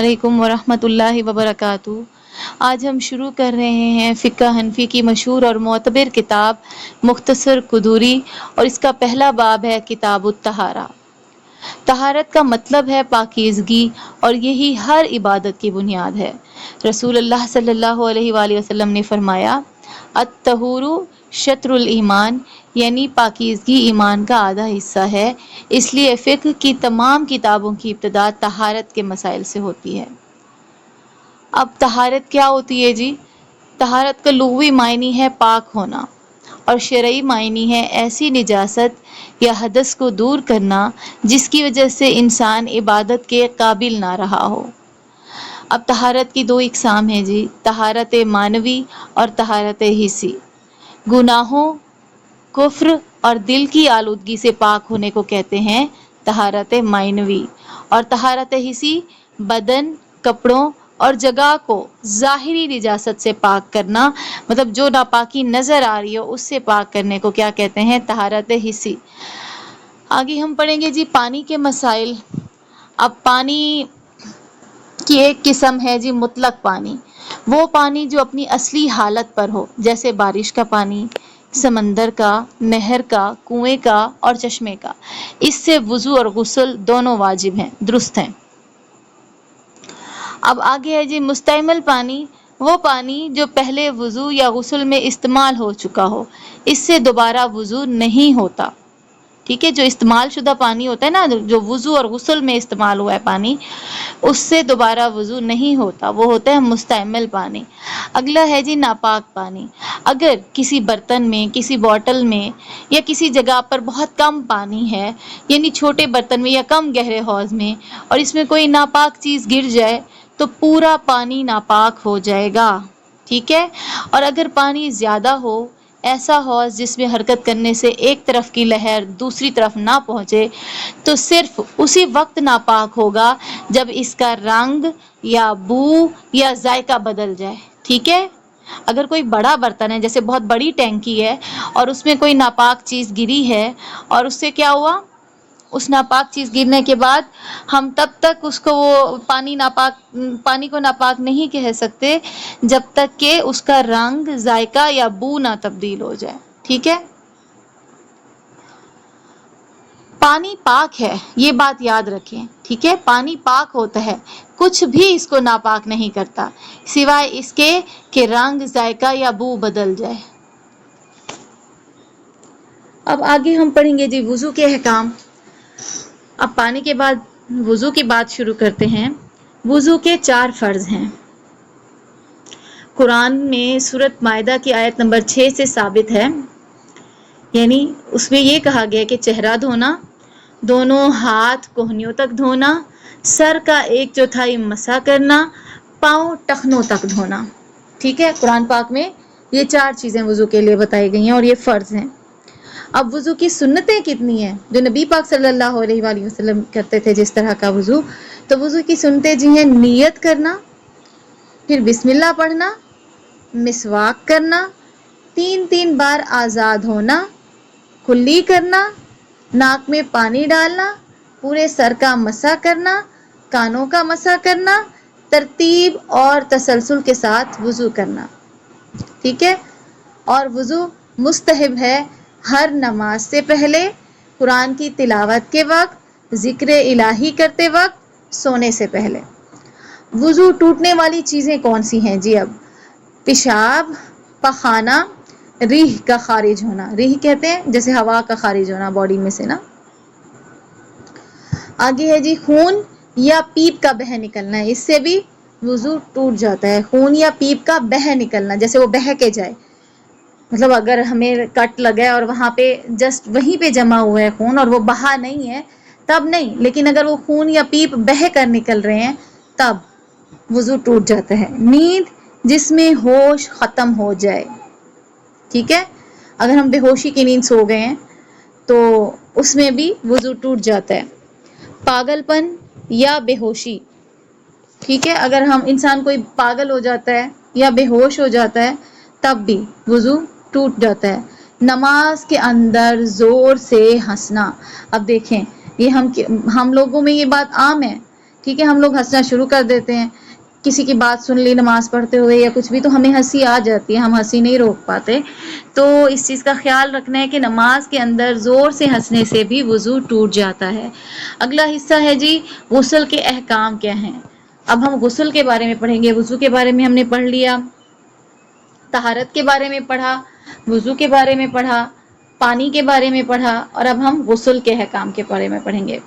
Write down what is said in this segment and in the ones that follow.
علیکم ورحمۃ وبرکاتہ۔ آج ہم شروع کر رہے ہیں فقہ حنفی کی مشہور اور معتبر کتاب مختصر قدوری، اور اس کا پہلا باب ہے کتاب الطہارہ۔ طہارت کا مطلب ہے پاکیزگی، اور یہی ہر عبادت کی بنیاد ہے۔ رسول اللہ صلی اللہ علیہ وآلہ وسلم نے فرمایا، الطہور شطر الایمان، یعنی پاکیزگی ایمان کا آدھا حصہ ہے۔ اس لیے فقہ کی تمام کتابوں کی ابتدا طہارت کے مسائل سے ہوتی ہے۔ اب طہارت کیا ہوتی ہے جی؟ طہارت کا لغوی معنی ہے پاک ہونا، اور شرعی معنی ہے ایسی نجاست یا حدث کو دور کرنا جس کی وجہ سے انسان عبادت کے قابل نہ رہا ہو۔ اب طہارت کی دو اقسام ہیں جی، طہارت معنوی اور طہارت حسی۔ گناہوں، کفر اور دل کی آلودگی سے پاک ہونے کو کہتے ہیں طہارت معنوی، اور طہارت حسی بدن، کپڑوں اور جگہ کو ظاہری نجاست سے پاک کرنا، مطلب جو ناپاکی نظر آ رہی ہو اس سے پاک کرنے کو کیا کہتے ہیں؟ طہارت حسی۔ آگے ہم پڑھیں گے جی پانی کے مسائل۔ اب پانی کی ایک قسم ہے جی مطلق پانی، وہ پانی جو اپنی اصلی حالت پر ہو، جیسے بارش کا پانی، سمندر کا، نہر کا، کنویں کا اور چشمے کا۔ اس سے وضو اور غسل دونوں واجب ہیں، درست ہیں۔ اب آگے ہے جی مستعمل پانی، وہ پانی جو پہلے وضو یا غسل میں استعمال ہو چکا ہو، اس سے دوبارہ وضو نہیں ہوتا۔ ٹھیک ہے، جو استعمال شدہ پانی ہوتا ہے نا، جو وضو اور غسل میں استعمال ہوا ہے پانی، اس سے دوبارہ وضو نہیں ہوتا، وہ ہوتا ہے مستعمل پانی۔ اگلا ہے جی ناپاک پانی۔ اگر کسی برتن میں، کسی بوتل میں یا کسی جگہ پر بہت کم پانی ہے، یعنی چھوٹے برتن میں یا کم گہرے حوض میں، اور اس میں کوئی ناپاک چیز گر جائے تو پورا پانی ناپاک ہو جائے گا۔ ٹھیک ہے، اور اگر پانی زیادہ ہو، ایسا حوض جس میں حرکت کرنے سے ایک طرف کی لہر دوسری طرف نہ پہنچے، تو صرف اسی وقت ناپاک ہوگا جب اس کا رنگ یا بو یا ذائقہ بدل جائے۔ ٹھیک ہے، اگر کوئی بڑا برتن ہے، جیسے بہت بڑی ٹینکی ہے اور اس میں کوئی ناپاک چیز گری ہے، اور اس سے کیا ہوا، اس ناپاک چیز گرنے کے بعد ہم تب تک اس کو وہ پانی کو ناپاک نہیں کہہ سکتے جب تک کہ اس کا رنگ، ذائقہ یا بو نہ تبدیل ہو جائے۔ ٹھیک ہے، پانی پاک ہے، یہ بات یاد رکھیں۔ ٹھیک ہے، پانی پاک ہوتا ہے، کچھ بھی اس کو ناپاک نہیں کرتا سوائے اس کے کہ رنگ، ذائقہ یا بو بدل جائے۔ اب آگے ہم پڑھیں گے جی وضو کے احکام۔ اب پانی کے بعد وضو کی بات شروع کرتے ہیں۔ وضو کے 4 فرض ہیں۔ قرآن میں سورۃ مائدہ کی آیت نمبر 6 سے ثابت ہے، یعنی اس میں یہ کہا گیا کہ چہرہ دھونا، دونوں ہاتھ کوہنیوں تک دھونا، سر کا 1/4 مسح کرنا، پاؤں ٹخنوں تک دھونا۔ ٹھیک ہے، قرآن پاک میں یہ 4 چیزیں وضو کے لیے بتائی گئی ہیں، اور یہ فرض ہیں۔ اب وضو کی سنتیں کتنی ہیں جو نبی پاک صلی اللہ علیہ وآلہ وسلم کرتے تھے جس طرح کا وضو؟ تو وضو کی سنتیں جی ہیں: نیت کرنا، پھر بسم اللہ پڑھنا، مسواک کرنا، 3 بار آزاد ہونا، کلی کرنا، ناک میں پانی ڈالنا، پورے سر کا مسح کرنا، کانوں کا مسح کرنا، ترتیب اور تسلسل کے ساتھ وضو کرنا۔ ٹھیک ہے، اور وضو مستحب ہے ہر نماز سے پہلے، قرآن کی تلاوت کے وقت، ذکر الہی کرتے وقت، سونے سے پہلے۔ وضو ٹوٹنے والی چیزیں کون سی ہیں جی؟ اب پیشاب، پخانہ، ریح کا خارج ہونا، ریح کہتے ہیں جیسے ہوا کا خارج ہونا باڈی میں سے نا۔ آگے ہے جی خون یا پیپ کا بہہ نکلنا، اس سے بھی وضو ٹوٹ جاتا ہے۔ خون یا پیپ کا بہہ نکلنا، جیسے وہ بہہ کے جائے، مطلب اگر ہمیں کٹ لگا ہے اور وہاں پہ جسٹ وہیں پہ جمع ہوا ہے خون اور وہ بہا نہیں ہے تب نہیں، لیکن اگر وہ خون یا پیپ بہہ کر نکل رہے ہیں تب وضو ٹوٹ جاتا ہے۔ نیند جس میں ہوش ختم ہو جائے۔ ٹھیک ہے، اگر ہم بے ہوشی کی نیند سو گئے ہیں تو اس میں بھی وضو ٹوٹ جاتا ہے۔ پاگل پن یا بے ہوشی، ٹھیک ہے، اگر ہم انسان کوئی پاگل ہو جاتا ہے یا بے ہوش ہو جاتا ہے تب بھی وضو ٹوٹ جاتا ہے۔ نماز کے اندر زور سے ہنسنا، اب دیکھیں یہ ہم لوگوں میں یہ بات عام ہے، ٹھیک ہے، ہم لوگ ہنسنا شروع کر دیتے ہیں، کسی کی بات سن لی نماز پڑھتے ہوئے یا کچھ بھی تو ہمیں ہنسی آ جاتی ہے، ہم ہنسی نہیں روک پاتے. تو اس چیز کا خیال رکھنا ہے کہ نماز کے اندر زور سے ہنسنے سے بھی وضو ٹوٹ جاتا ہے. اگلا حصہ ہے جی غسل کے احکام کیا ہیں. اب ہم غسل کے بارے میں پڑھیں گے. وضو کے بارے میں ہم نے پڑھ لیا، طہارت کے بارے میں پڑھا، وضو کے بارے میں پڑھا، پانی کے بارے میں پڑھا، اور اب ہم غسل کے احکام کے بارے میں پڑھیں گے.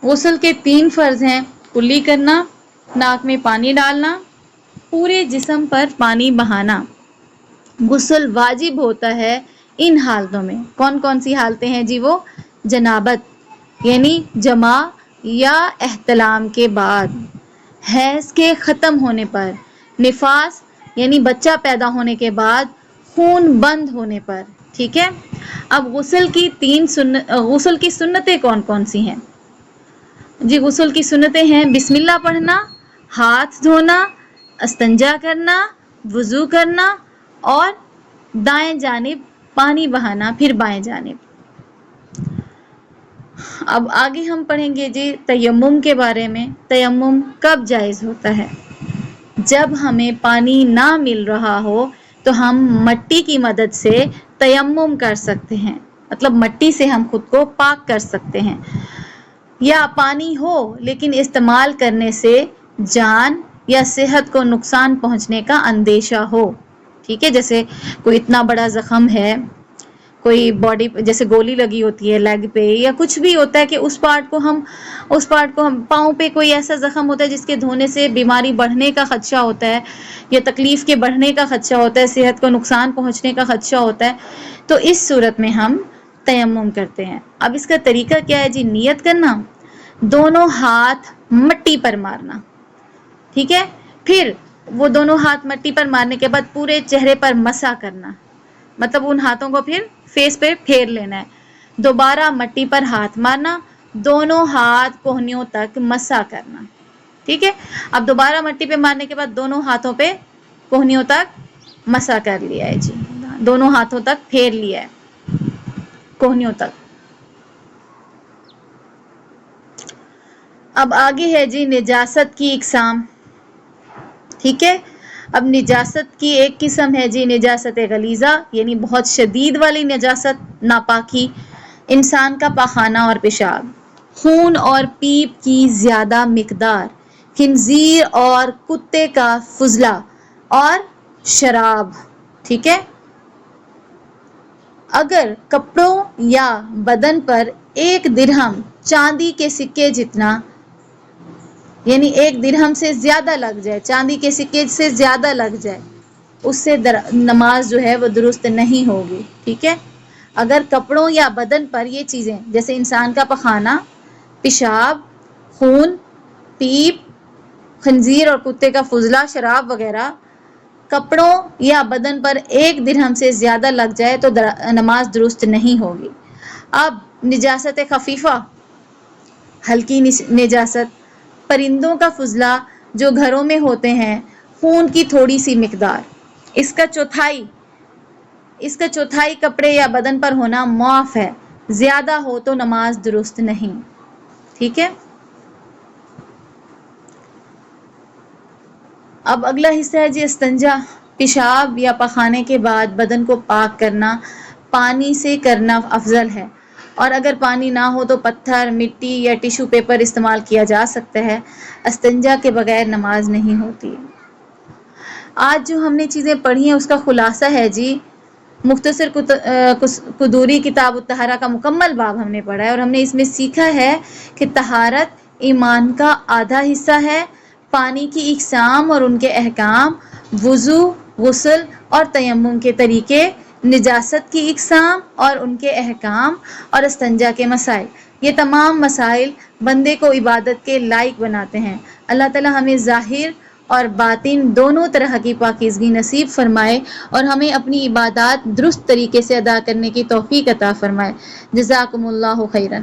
غسل کے 3 فرض ہیں: کلی کرنا، ناک میں پانی ڈالنا، پورے جسم پر پانی بہانا. غسل واجب ہوتا ہے ان حالتوں میں. کون کون سی حالتیں ہیں جی؟ وہ جنابت یعنی جماع یا احتلام کے بعد، حیض کے ختم ہونے پر، نفاس یعنی بچہ پیدا ہونے کے بعد، خون بند ہونے پر. ٹھیک ہے. اب غسل کی سنتیں کون کون سی ہیں جی؟ غسل کی سنتیں ہیں: بسم اللہ پڑھنا، ہاتھ دھونا، استنجا کرنا، وضو کرنا، اور دائیں جانب پانی بہانا، پھر بائیں جانب. اب آگے ہم پڑھیں گے جی تیمم کے بارے میں. تیمم کب جائز ہوتا ہے؟ جب ہمیں پانی نہ مل رہا ہو تو ہم مٹی کی مدد سے تیمم کر سکتے ہیں، مطلب مٹی سے ہم خود کو پاک کر سکتے ہیں. یا پانی ہو لیکن استعمال کرنے سے جان یا صحت کو نقصان پہنچنے کا اندیشہ ہو. ٹھیک ہے. جیسے کوئی اتنا بڑا زخم ہے، کوئی باڈی جیسے گولی لگی ہوتی ہے لیگ پہ، یا کچھ بھی ہوتا ہے کہ اس پارٹ کو ہم پاؤں پہ کوئی ایسا زخم ہوتا ہے جس کے دھونے سے بیماری بڑھنے کا خدشہ ہوتا ہے یا تکلیف کے بڑھنے کا خدشہ ہوتا ہے، صحت کو نقصان پہنچنے کا خدشہ ہوتا ہے، تو اس صورت میں ہم تیمم کرتے ہیں. اب اس کا طریقہ کیا ہے جی؟ نیت کرنا، دونوں ہاتھ مٹی پر مارنا. ٹھیک ہے. پھر وہ دونوں ہاتھ مٹی پر مارنے کے بعد پورے چہرے پر مسح کرنا، مطلب ان ہاتھوں کو پھر فیس پہ پھیر لینا ہے. دوبارہ مٹی پر ہاتھ مارنا، دونوں ہاتھ کوہنیوں تک مسح کرنا. ٹھیک ہے. اب دوبارہ مٹی پہ مارنے کے بعد دونوں ہاتھوں پہ کوہنیوں تک مسح کر لیا ہے جی، دونوں ہاتھوں تک پھیر لیا ہے کوہنیوں تک. اب آگے ہے جی نجاست کی اقسام. ٹھیک ہے. اب نجاست کی ایک قسم ہے جی نجاست غلیظہ، یعنی بہت شدید والی نجاست، ناپاکی، انسان کا پاخانہ اور پیشاب، خون اور پیپ کی زیادہ مقدار، خنزیر اور کتے کا فضلہ، اور شراب. ٹھیک ہے. اگر کپڑوں یا بدن پر 1 درہم چاندی کے سکے جتنا، یعنی 1 درہم سے زیادہ لگ جائے، چاندی کے سکے سے زیادہ لگ جائے، اس سے نماز جو ہے وہ درست نہیں ہوگی. ٹھیک ہے. اگر کپڑوں یا بدن پر یہ چیزیں جیسے انسان کا پخانہ، پیشاب، خون، پیپ، خنزیر اور کتے کا فضلہ، شراب وغیرہ کپڑوں یا بدن پر 1 درہم سے زیادہ لگ جائے تو نماز درست نہیں ہوگی. اب نجاست خفیفہ، ہلکی نجاست، پرندوں کا فضلہ جو گھروں میں ہوتے ہیں، خون کی تھوڑی سی مقدار، اس کا چوتھائی کپڑے یا بدن پر ہونا معاف ہے، زیادہ ہو تو نماز درست نہیں. ٹھیک ہے. اب اگلا حصہ ہے جی استنجا. پیشاب یا پخانے کے بعد بدن کو پاک کرنا پانی سے کرنا افضل ہے، اور اگر پانی نہ ہو تو پتھر، مٹی یا ٹیشو پیپر استعمال کیا جا سکتا ہے. استنجا کے بغیر نماز نہیں ہوتی. آج جو ہم نے چیزیں پڑھی ہیں اس کا خلاصہ ہے جی مختصر قدوری کتاب الطہارہ کا مکمل باب ہم نے پڑھا ہے، اور ہم نے اس میں سیکھا ہے کہ طہارت ایمان کا آدھا حصہ ہے. پانی کی اقسام اور ان کے احکام، وضو، غسل اور تیمم کے طریقے، نجاست کی اقسام اور ان کے احکام، اور استنجا کے مسائل، یہ تمام مسائل بندے کو عبادت کے لائق بناتے ہیں. اللہ تعالی ہمیں ظاہر اور باطن دونوں طرح کی پاکیزگی نصیب فرمائے اور ہمیں اپنی عبادات درست طریقے سے ادا کرنے کی توفیق عطا فرمائے. جزاکم اللہ خیرا.